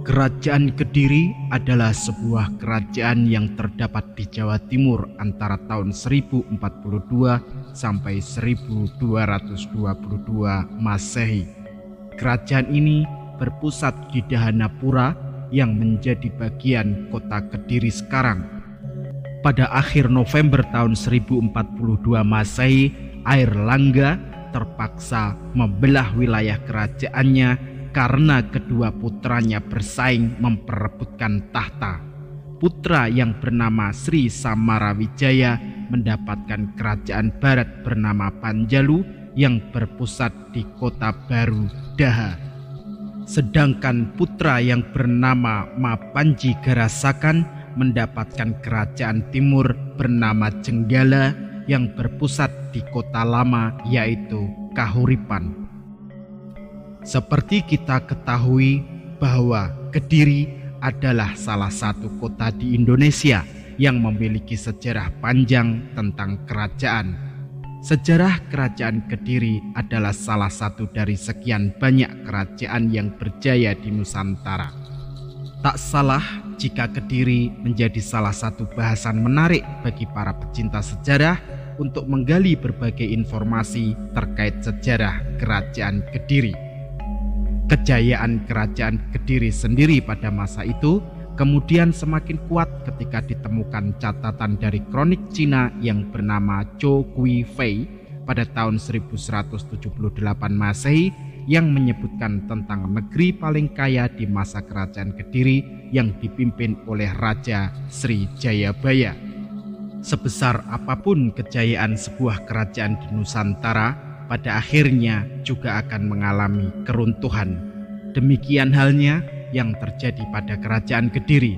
Kerajaan Kediri adalah sebuah kerajaan yang terdapat di Jawa Timur antara tahun 1042 sampai 1222 Masehi. Kerajaan ini berpusat di Dahanapura yang menjadi bagian kota Kediri sekarang. Pada akhir November tahun 1042 Masehi, Airlangga terpaksa membelah wilayah kerajaannya karena kedua putranya bersaing memperebutkan tahta. Putra yang bernama Sri Samarawijaya mendapatkan kerajaan barat bernama Panjalu yang berpusat di kota baru Daha. Sedangkan putra yang bernama Mapanji Garasakan mendapatkan kerajaan timur bernama Jenggala yang berpusat di kota lama yaitu Kahuripan. Seperti kita ketahui bahwa Kediri adalah salah satu kota di Indonesia yang memiliki sejarah panjang tentang kerajaan. Sejarah kerajaan Kediri adalah salah satu dari sekian banyak kerajaan yang berjaya di Nusantara. Tak salah jika Kediri menjadi salah satu bahasan menarik bagi para pecinta sejarah untuk menggali berbagai informasi terkait sejarah kerajaan Kediri. Kejayaan kerajaan Kediri sendiri pada masa itu kemudian semakin kuat ketika ditemukan catatan dari kronik Cina yang bernama Chou Kui Fei pada tahun 1178 Masehi yang menyebutkan tentang negeri paling kaya di masa kerajaan Kediri yang dipimpin oleh Raja Sri Jayabaya. Sebesar apapun kejayaan sebuah kerajaan di Nusantara, pada akhirnya juga akan mengalami keruntuhan. Demikian halnya yang terjadi pada kerajaan Kediri.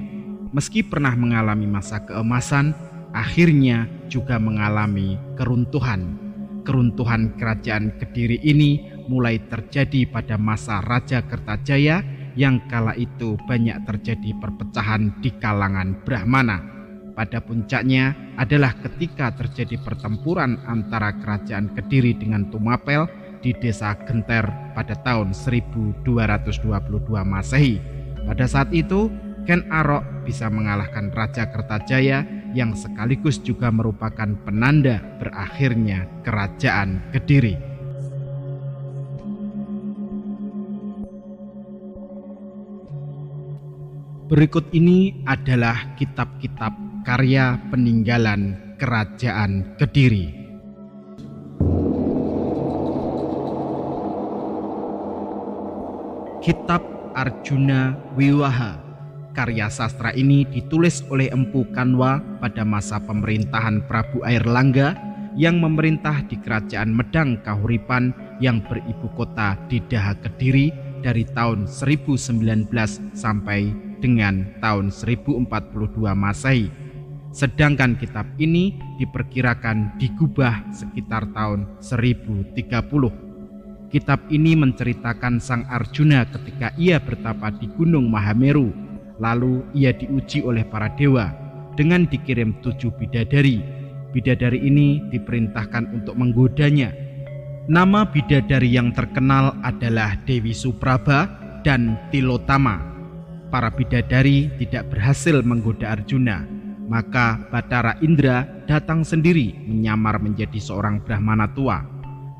Meski pernah mengalami masa keemasan, akhirnya juga mengalami keruntuhan. Keruntuhan kerajaan Kediri ini mulai terjadi pada masa Raja Kertajaya yang kala itu banyak terjadi perpecahan di kalangan Brahmana. Pada puncaknya adalah ketika terjadi pertempuran antara kerajaan Kediri dengan Tumapel di desa Genter pada tahun 1222 Masehi. Pada saat itu, Ken Arok bisa mengalahkan Raja Kertajaya yang sekaligus juga merupakan penanda berakhirnya kerajaan Kediri. Berikut ini adalah kitab-kitab karya peninggalan kerajaan Kediri. Kitab Arjuna Wiwaha. Karya sastra ini ditulis oleh Empu Kanwa pada masa pemerintahan Prabu Airlangga yang memerintah di kerajaan Medang Kahuripan yang beribu kota di Daha Kediri dari tahun 1019 sampai dengan tahun 1042 Masehi. Sedangkan kitab ini diperkirakan digubah sekitar tahun 1030. Kitab ini menceritakan sang Arjuna ketika ia bertapa di Gunung Mahameru. Lalu ia diuji oleh para dewa dengan dikirim 7 bidadari. Bidadari ini diperintahkan untuk menggodanya. Nama bidadari yang terkenal adalah Dewi Supraba dan Tilotama. Para bidadari tidak berhasil menggoda Arjuna. Maka Batara Indra datang sendiri menyamar menjadi seorang Brahmana tua.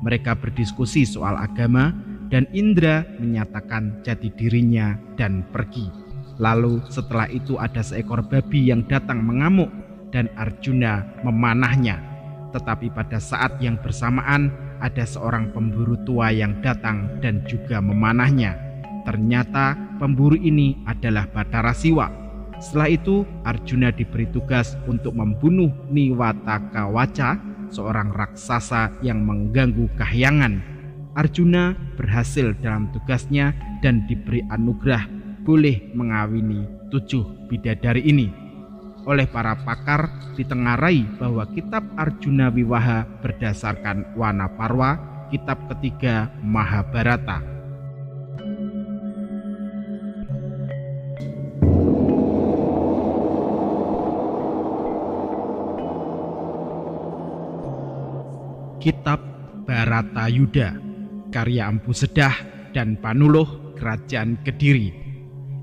Mereka berdiskusi soal agama dan Indra menyatakan jati dirinya dan pergi. Lalu setelah itu ada seekor babi yang datang mengamuk dan Arjuna memanahnya. Tetapi pada saat yang bersamaan ada seorang pemburu tua yang datang dan juga memanahnya. Ternyata pemburu ini adalah Batara Siwa. Setelah itu Arjuna diberi tugas untuk membunuh Niwatakawaca, seorang raksasa yang mengganggu kahyangan. Arjuna berhasil dalam tugasnya dan diberi anugerah boleh mengawini 7 bidadari ini. Oleh para pakar ditengarai bahwa kitab Arjuna Wiwaha berdasarkan Wanaparwa, kitab ketiga Mahabharata. Kitab Baratayuda, karya Empu Sedah dan Panuluh Kerajaan Kediri.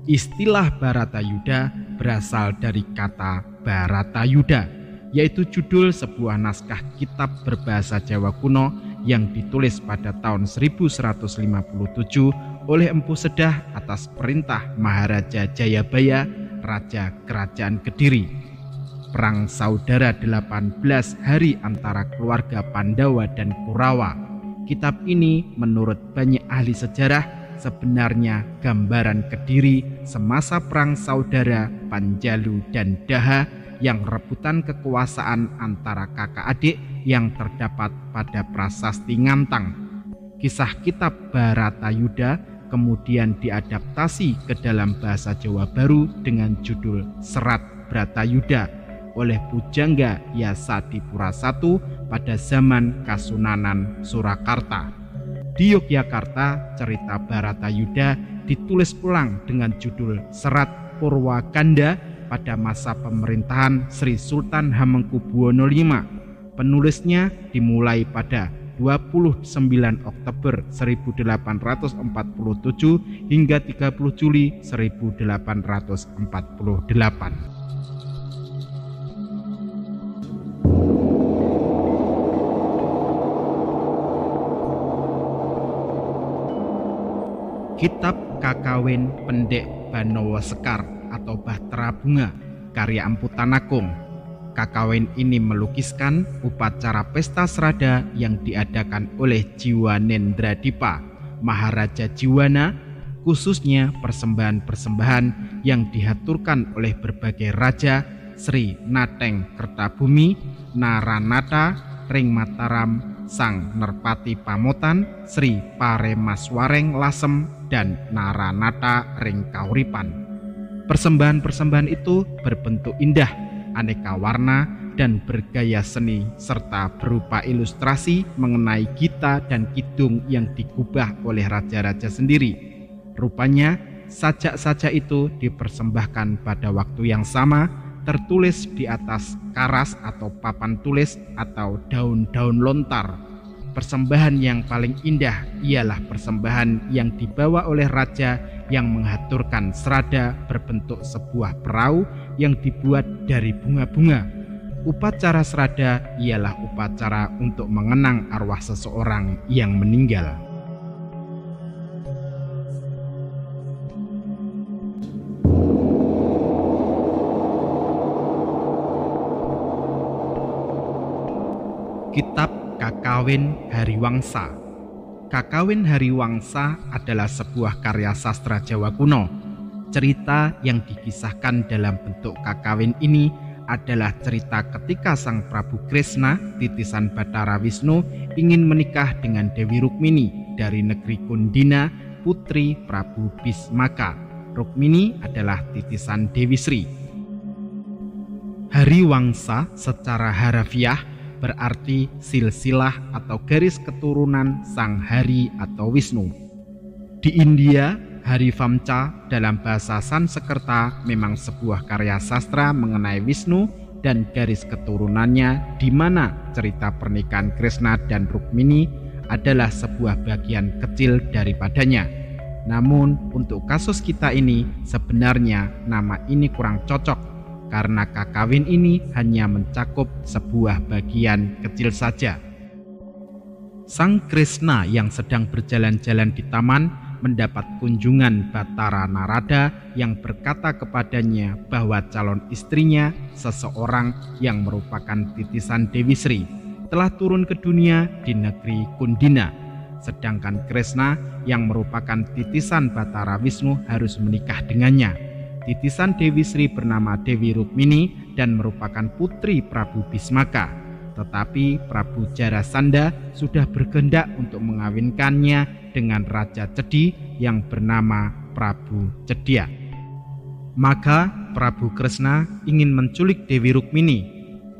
Istilah Bharatayuddha berasal dari kata Bharatayuddha, yaitu judul sebuah naskah kitab berbahasa Jawa kuno yang ditulis pada tahun 1157 oleh Empu Sedah atas perintah Maharaja Jayabaya, Raja Kerajaan Kediri. Perang saudara 18 hari antara keluarga Pandawa dan Kurawa. Kitab ini menurut banyak ahli sejarah sebenarnya gambaran Kediri semasa perang saudara Panjalu dan Daha yang rebutan kekuasaan antara kakak adik yang terdapat pada prasasti Ngantang. Kisah kitab Bharatayuddha kemudian diadaptasi ke dalam bahasa Jawa Baru dengan judul Serat Bharatayuddha oleh Pujangga Yasadipura I pada zaman Kasunanan Surakarta. Di Yogyakarta, cerita Bharatayuddha ditulis ulang dengan judul Serat Purwakanda pada masa pemerintahan Sri Sultan Hamengkubuwono V. Penulisnya dimulai pada 29 Oktober 1847 hingga 30 Juli 1848. Kitab Kakawin Pendek Banowo Sekar atau Bahtera Bunga karya Empu Tanakung. Kakawin ini melukiskan upacara pesta serada yang diadakan oleh Jiwanendradipa, Maharaja Jiwana, khususnya persembahan-persembahan yang dihaturkan oleh berbagai raja Sri Nateng Kertabumi, Naranata, Ring Mataram, Sang Nerpati Pamotan, Sri Paremaswareng Lasem, dan Naranata Ring Kauripan. Persembahan-persembahan itu berbentuk indah, aneka warna, dan bergaya seni serta berupa ilustrasi mengenai gita dan kidung yang digubah oleh raja-raja sendiri. Rupanya sajak-sajak itu dipersembahkan pada waktu yang sama, tertulis di atas karas atau papan tulis atau daun-daun lontar. Persembahan yang paling indah ialah persembahan yang dibawa oleh raja yang menghaturkan serada berbentuk sebuah perahu yang dibuat dari bunga-bunga. Upacara serada ialah upacara untuk mengenang arwah seseorang yang meninggal. Kitab Kakawin Hariwangsa. Kakawin Hariwangsa adalah sebuah karya sastra Jawa kuno. Cerita yang dikisahkan dalam bentuk kakawin ini adalah cerita ketika Sang Prabu Kresna, titisan Bathara Wisnu, ingin menikah dengan Dewi Rukmini dari negeri Kundina, putri Prabu Bismaka. Rukmini adalah titisan Dewi Sri. Hariwangsa secara harafiah berarti silsilah atau garis keturunan Sang Hari atau Wisnu. Di India, Harivamsa dalam bahasa Sanskerta memang sebuah karya sastra mengenai Wisnu dan garis keturunannya, di mana cerita pernikahan Kresna dan Rukmini adalah sebuah bagian kecil daripadanya. Namun untuk kasus kita ini sebenarnya nama ini kurang cocok, karena kakawin ini hanya mencakup sebuah bagian kecil saja. Sang Kresna yang sedang berjalan-jalan di taman mendapat kunjungan Bathara Narada yang berkata kepadanya bahwa calon istrinya, seseorang yang merupakan titisan Dewi Sri, telah turun ke dunia di negeri Kundina. Sedangkan Kresna yang merupakan titisan Bathara Wisnu harus menikah dengannya. Titisan Dewi Sri bernama Dewi Rukmini dan merupakan putri Prabu Bismaka. Tetapi Prabu Jarasandha sudah berkehendak untuk mengawinkannya dengan Raja Cedi yang bernama Prabu Cedya. Maka Prabu Kresna ingin menculik Dewi Rukmini.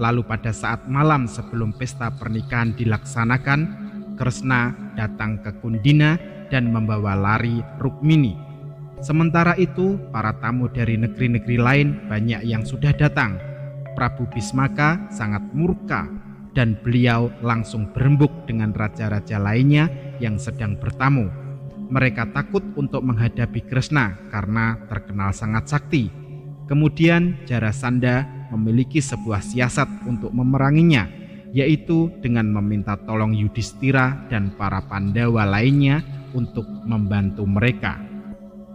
Lalu pada saat malam sebelum pesta pernikahan dilaksanakan, Kresna datang ke Kundina dan membawa lari Rukmini. Sementara itu, para tamu dari negeri-negeri lain banyak yang sudah datang. Prabu Bismaka sangat murka dan beliau langsung berembuk dengan raja-raja lainnya yang sedang bertamu. Mereka takut untuk menghadapi Kresna karena terkenal sangat sakti. Kemudian Jarasandha memiliki sebuah siasat untuk memeranginya, yaitu dengan meminta tolong Yudhistira dan para Pandawa lainnya untuk membantu mereka.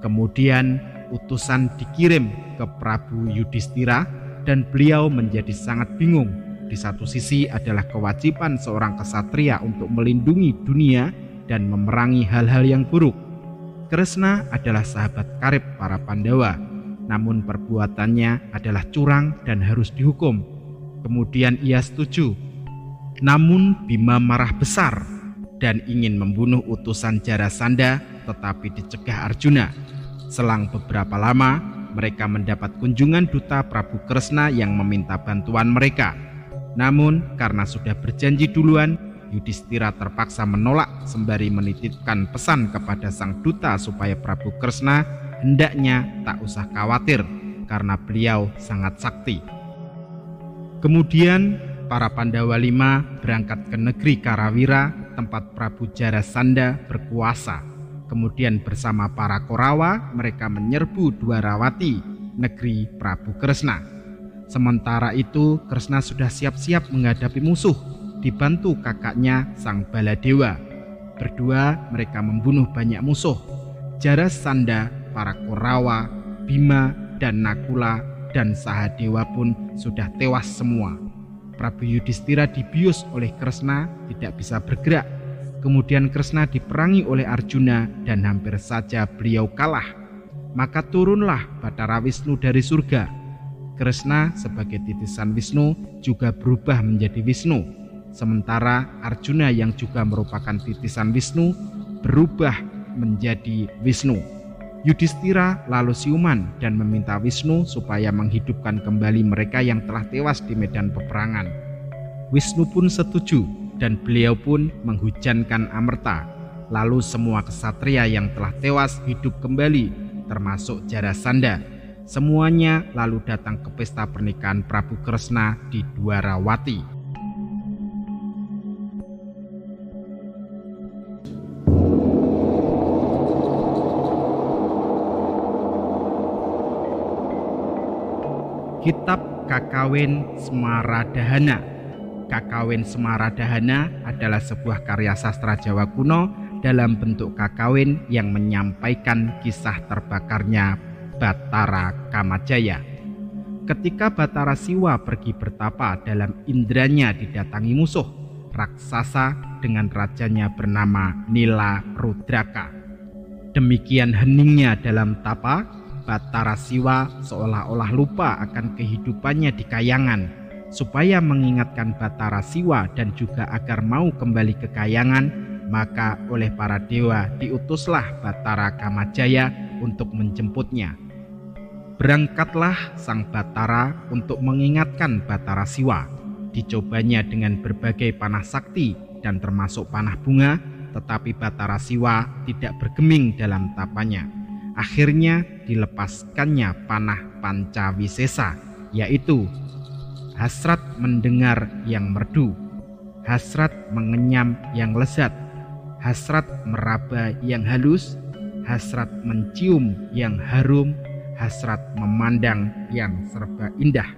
Kemudian utusan dikirim ke Prabu Yudhistira dan beliau menjadi sangat bingung. Di satu sisi adalah kewajiban seorang ksatria untuk melindungi dunia dan memerangi hal-hal yang buruk. Kresna adalah sahabat karib para Pandawa, namun perbuatannya adalah curang dan harus dihukum. Kemudian ia setuju. Namun Bima marah besar dan ingin membunuh utusan Jarasandha, tetapi dicegah Arjuna. Selang beberapa lama, mereka mendapat kunjungan duta Prabu Kresna yang meminta bantuan mereka. Namun karena sudah berjanji duluan, Yudhistira terpaksa menolak sembari menitipkan pesan kepada sang duta supaya Prabu Kresna hendaknya tak usah khawatir karena beliau sangat sakti. Kemudian para Pandawa 5 berangkat ke negeri Karawira, tempat Prabu Jarasandha berkuasa. Kemudian bersama para Korawa mereka menyerbu Dwarawati, negeri Prabu Kresna. Sementara itu Kresna sudah siap-siap menghadapi musuh, dibantu kakaknya sang Baladewa. Berdua mereka membunuh banyak musuh. Jarasandha, para Korawa, Bima, dan Nakula dan Sahadewa pun sudah tewas semua. Prabu Yudhistira dibius oleh Kresna, tidak bisa bergerak. Kemudian Kresna diperangi oleh Arjuna dan hampir saja beliau kalah. Maka turunlah Bathara Wisnu dari surga. Kresna sebagai titisan Wisnu juga berubah menjadi Wisnu. Sementara Arjuna yang juga merupakan titisan Wisnu berubah menjadi Wisnu. Yudhistira lalu siuman dan meminta Wisnu supaya menghidupkan kembali mereka yang telah tewas di medan peperangan. Wisnu pun setuju dan beliau pun menghujankan amerta. Lalu semua ksatria yang telah tewas hidup kembali, termasuk Jarasandha. Semuanya lalu datang ke pesta pernikahan Prabu Kresna di Dwarawati. Kitab Kakawin Smaradahana. Kakawin Smaradahana adalah sebuah karya sastra Jawa kuno dalam bentuk kakawin yang menyampaikan kisah terbakarnya Bathara Kamajaya. Ketika Bathara Siwa pergi bertapa dalam indranya didatangi musuh raksasa dengan rajanya bernama Nila Rudraka. Demikian heningnya dalam tapa, Bathara Siwa seolah-olah lupa akan kehidupannya di kayangan. Supaya mengingatkan Bathara Siwa dan juga agar mau kembali ke kayangan, maka oleh para dewa diutuslah Bathara Kamajaya untuk menjemputnya. Berangkatlah sang Bathara untuk mengingatkan Bathara Siwa. Dicobanya dengan berbagai panah sakti dan termasuk panah bunga, tetapi Bathara Siwa tidak bergeming dalam tapanya. Akhirnya dilepaskannya panah Pancawisesa, yaitu hasrat mendengar yang merdu, hasrat mengenyam yang lezat, hasrat meraba yang halus, hasrat mencium yang harum, hasrat memandang yang serba indah.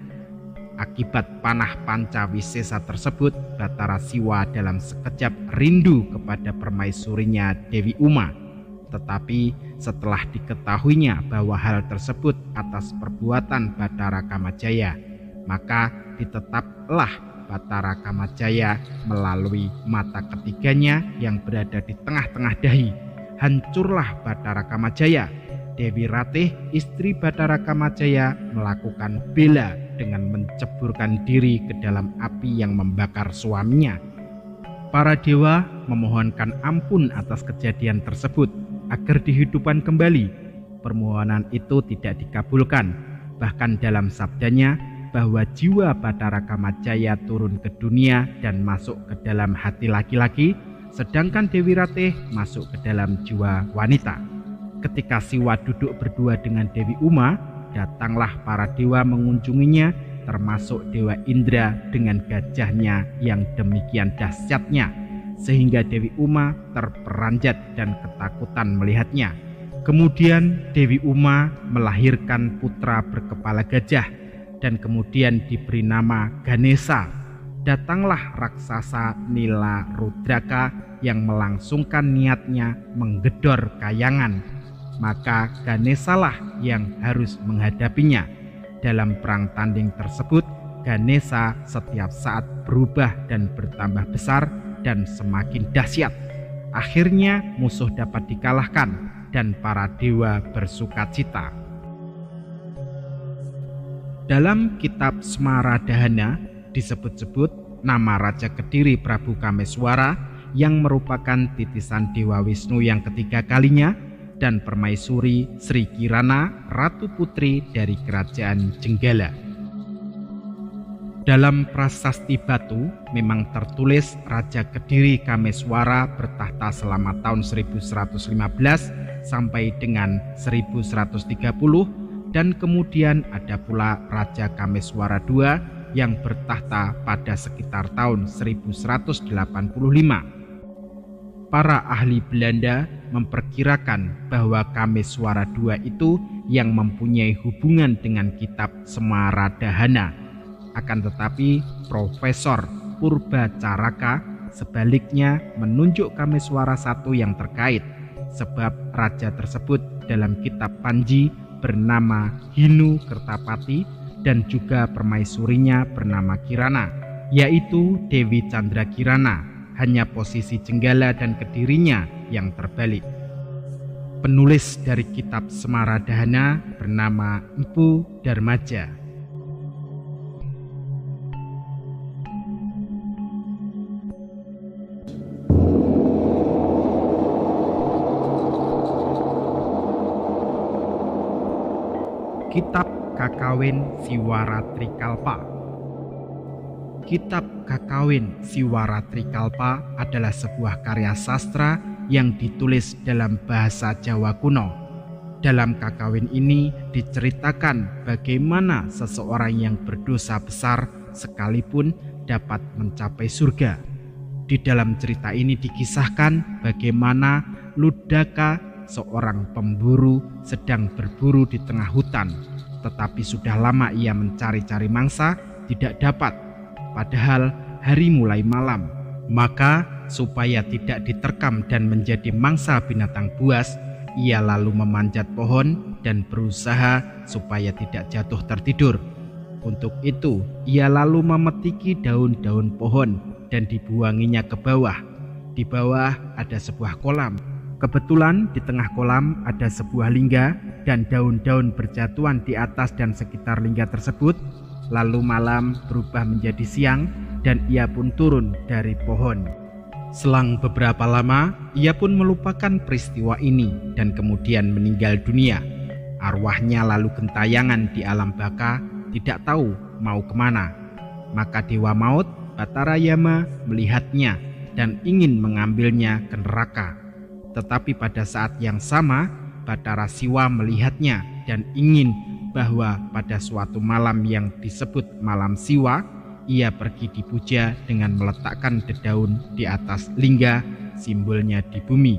Akibat panah Pancawisesa tersebut, Bathara Siwa dalam sekejap rindu kepada permaisurinya Dewi Uma. Tetapi setelah diketahuinya bahwa hal tersebut atas perbuatan Bathara Kamajaya, maka ditetaplah Bathara Kamajaya melalui mata ketiganya yang berada di tengah-tengah dahi. Hancurlah Bathara Kamajaya. Dewi Ratih, istri Bathara Kamajaya, melakukan bela dengan menceburkan diri ke dalam api yang membakar suaminya. Para dewa memohonkan ampun atas kejadian tersebut agar dihidupkan kembali. Permohonan itu tidak dikabulkan. Bahkan dalam sabdanya bahwa jiwa Bathara Kamajaya turun ke dunia dan masuk ke dalam hati laki-laki, sedangkan Dewi Ratih masuk ke dalam jiwa wanita. Ketika Siwa duduk berdua dengan Dewi Uma, datanglah para dewa mengunjunginya, termasuk Dewa Indra dengan gajahnya yang demikian dahsyatnya. sehingga Dewi Uma terperanjat dan ketakutan melihatnya. Kemudian Dewi Uma melahirkan putra berkepala gajah dan kemudian diberi nama Ganesa. Datanglah raksasa Nila Rudraka yang melangsungkan niatnya menggedor Kayangan. Maka Ganesalah yang harus menghadapinya. Dalam perang tanding tersebut, Ganesa setiap saat berubah dan bertambah besar dan semakin dahsyat. Akhirnya musuh dapat dikalahkan dan para dewa bersukacita. Dalam kitab Smaradhana disebut-sebut nama Raja Kediri Prabu Kameswara yang merupakan titisan Dewa Wisnu yang ketiga kalinya, dan Permaisuri Sri Kirana, Ratu Putri dari Kerajaan Jenggala. Dalam prasasti batu memang tertulis Raja Kediri Kameswara bertahta selama tahun 1115 sampai dengan 1130, dan kemudian ada pula Raja Kameswara II yang bertahta pada sekitar tahun 1185. Para ahli Belanda memperkirakan bahwa Kameswara II itu yang mempunyai hubungan dengan kitab Smaradhana. Akan tetapi Profesor Purbacaraka sebaliknya menunjuk Kameswara I yang terkait, sebab raja tersebut dalam kitab Panji bernama Hinu Kertapati dan juga permaisurinya bernama Kirana, yaitu Dewi Chandra Kirana. Hanya posisi Jenggala dan Kedirinya yang terbalik. Penulis dari kitab Smaradhana bernama Empu Darmaja. Kitab Kakawin Siwaratrikalpa. Kitab Kakawin Siwaratrikalpa adalah sebuah karya sastra yang ditulis dalam bahasa Jawa kuno. Dalam Kakawin ini diceritakan bagaimana seseorang yang berdosa besar sekalipun dapat mencapai surga. Di dalam cerita ini dikisahkan bagaimana Ludaka, seorang pemburu, sedang berburu di tengah hutan, tetapi sudah lama ia mencari-cari mangsa, tidak dapat. Padahal hari mulai malam. Maka supaya tidak diterkam dan menjadi mangsa binatang buas, ia lalu memanjat pohon dan berusaha supaya tidak jatuh tertidur. Untuk itu ia lalu memetiki daun-daun pohon dan dibuanginya ke bawah. Di bawah ada sebuah kolam. Kebetulan di tengah kolam ada sebuah lingga dan daun-daun berjatuhan di atas dan sekitar lingga tersebut. Lalu malam berubah menjadi siang dan ia pun turun dari pohon. Selang beberapa lama ia pun melupakan peristiwa ini dan kemudian meninggal dunia. Arwahnya lalu gentayangan di alam baka, tidak tahu mau kemana. Maka Dewa Maut Batara Yama melihatnya dan ingin mengambilnya ke neraka. Tetapi pada saat yang sama Batara Siwa melihatnya dan ingin bahwa pada suatu malam yang disebut malam Siwa, ia pergi dipuja dengan meletakkan dedaun di atas lingga, simbolnya di bumi.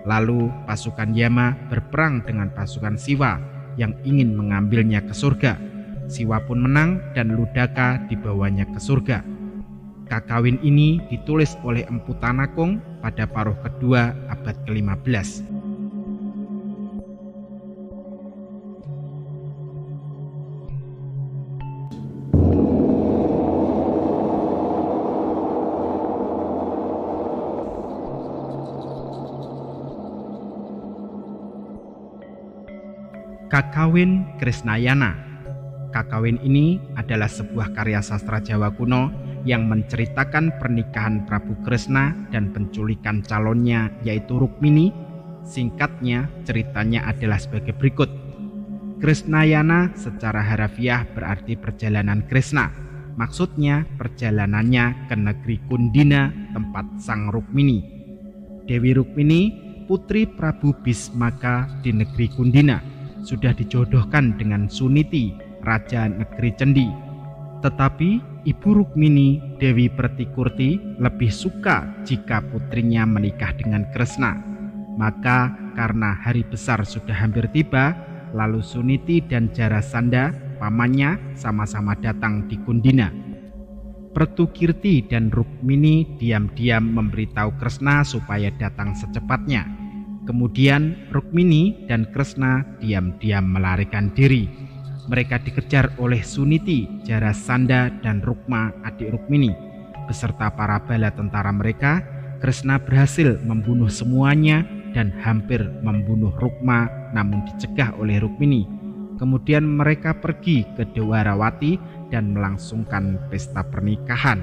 Lalu pasukan Yama berperang dengan pasukan Siwa yang ingin mengambilnya ke surga. Siwa pun menang dan Ludaka dibawanya ke surga. Kakawin ini ditulis oleh Empu Tanakung pada paruh kedua abad ke-15. Kakawin Krisnayana. Kakawin ini adalah sebuah karya sastra Jawa kuno yang menceritakan pernikahan Prabu Kresna dan penculikan calonnya yaitu Rukmini. Singkatnya ceritanya adalah sebagai berikut. Krisnayana secara harafiah berarti perjalanan Kresna. Maksudnya perjalanannya ke negeri Kundina, tempat sang Rukmini. Dewi Rukmini, putri Prabu Bismaka di negeri Kundina, sudah dijodohkan dengan Suniti, raja negeri Cendi. Tetapi Ibu Rukmini, Dewi Pertikurti, lebih suka jika putrinya menikah dengan Kresna. Maka karena hari besar sudah hampir tiba, lalu Suniti dan Jarasandha, pamannya, sama-sama datang di Kundina. Pertukirti dan Rukmini diam-diam memberitahu Kresna supaya datang secepatnya. Kemudian Rukmini dan Kresna diam-diam melarikan diri. Mereka dikejar oleh Suniti, Jarasandha, dan Rukma, adik Rukmini. Beserta para bala tentara mereka, Kresna berhasil membunuh semuanya dan hampir membunuh Rukma, namun dicegah oleh Rukmini. Kemudian mereka pergi ke Dwarawati dan melangsungkan pesta pernikahan.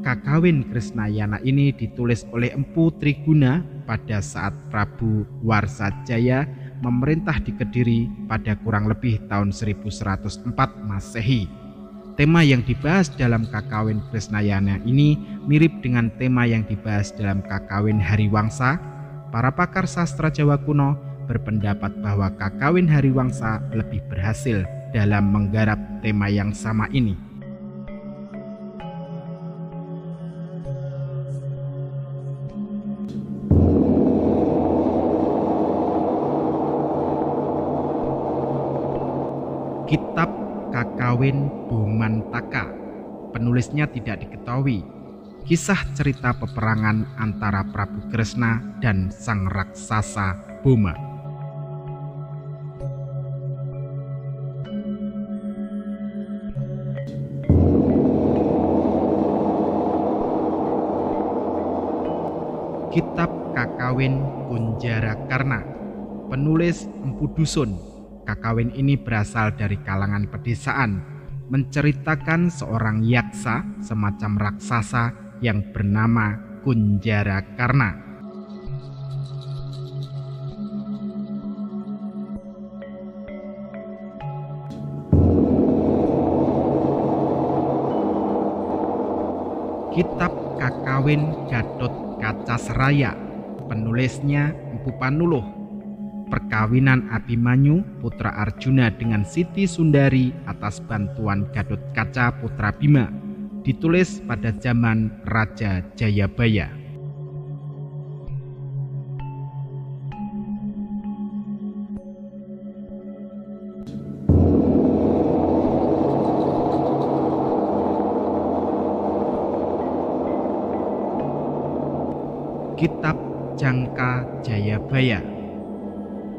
Kakawin Krisnayana ini ditulis oleh Empu Triguna pada saat Prabu Warsajaya memerintah di Kediri pada kurang lebih tahun 1104 Masehi. Tema yang dibahas dalam Kakawin Krisnayana ini mirip dengan tema yang dibahas dalam Kakawin Hariwangsa. Para pakar sastra Jawa kuno berpendapat bahwa Kakawin Hariwangsa lebih berhasil dalam menggarap tema yang sama ini. Kitab Kakawin Bomantaka, penulisnya tidak diketahui. Kisah cerita peperangan antara Prabu Kresna dan sang raksasa Boma. Kitab Kakawin Kunjarakarna, penulis Empu Dusun. Kakawin ini berasal dari kalangan pedesaan, menceritakan seorang yaksa semacam raksasa yang bernama Kunjarakarna. Kitab Kakawin Gatotkacaseraya, penulisnya Empu Panuluh. Perkawinan Abimanyu putra Arjuna dengan Siti Sundari atas bantuan Gatotkaca putra Bima, ditulis pada zaman Raja Jayabaya. Kitab Jangka Jayabaya,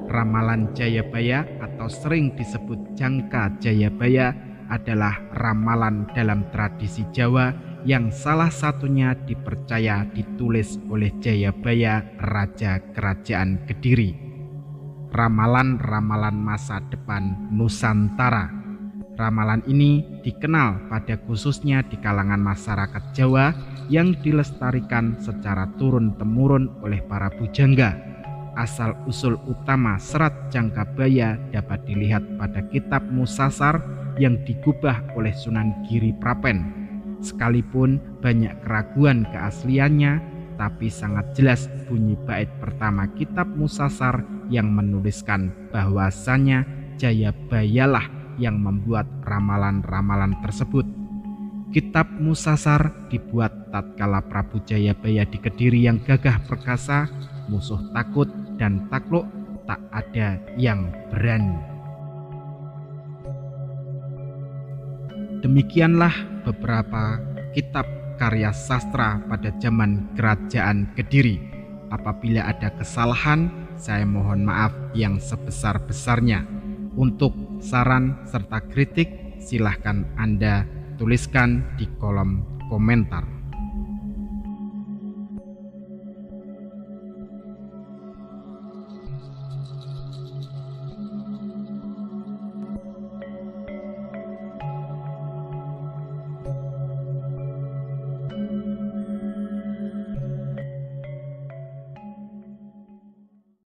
ramalan Jayabaya atau sering disebut Jangka Jayabaya adalah ramalan dalam tradisi Jawa yang salah satunya dipercaya ditulis oleh Jayabaya, Raja Kerajaan Kediri. Ramalan-ramalan masa depan Nusantara. Ramalan ini dikenal pada khususnya di kalangan masyarakat Jawa yang dilestarikan secara turun-temurun oleh para bujangga. Asal-usul utama serat Jangkabaya dapat dilihat pada kitab Musasar yang digubah oleh Sunan Giri Prapen. Sekalipun banyak keraguan keasliannya, tapi sangat jelas bunyi bait pertama kitab Musasar yang menuliskan bahwasanya Jayabayalah yang membuat ramalan-ramalan tersebut. Kitab Musasar dibuat tatkala Prabu Jayabaya di Kediri yang gagah perkasa, musuh takut dan takluk, tak ada yang berani. Demikianlah beberapa kitab karya sastra pada zaman Kerajaan Kediri. Apabila ada kesalahan, saya mohon maaf yang sebesar-besarnya. Untuk saran serta kritik, silahkan Anda tuliskan di kolom komentar.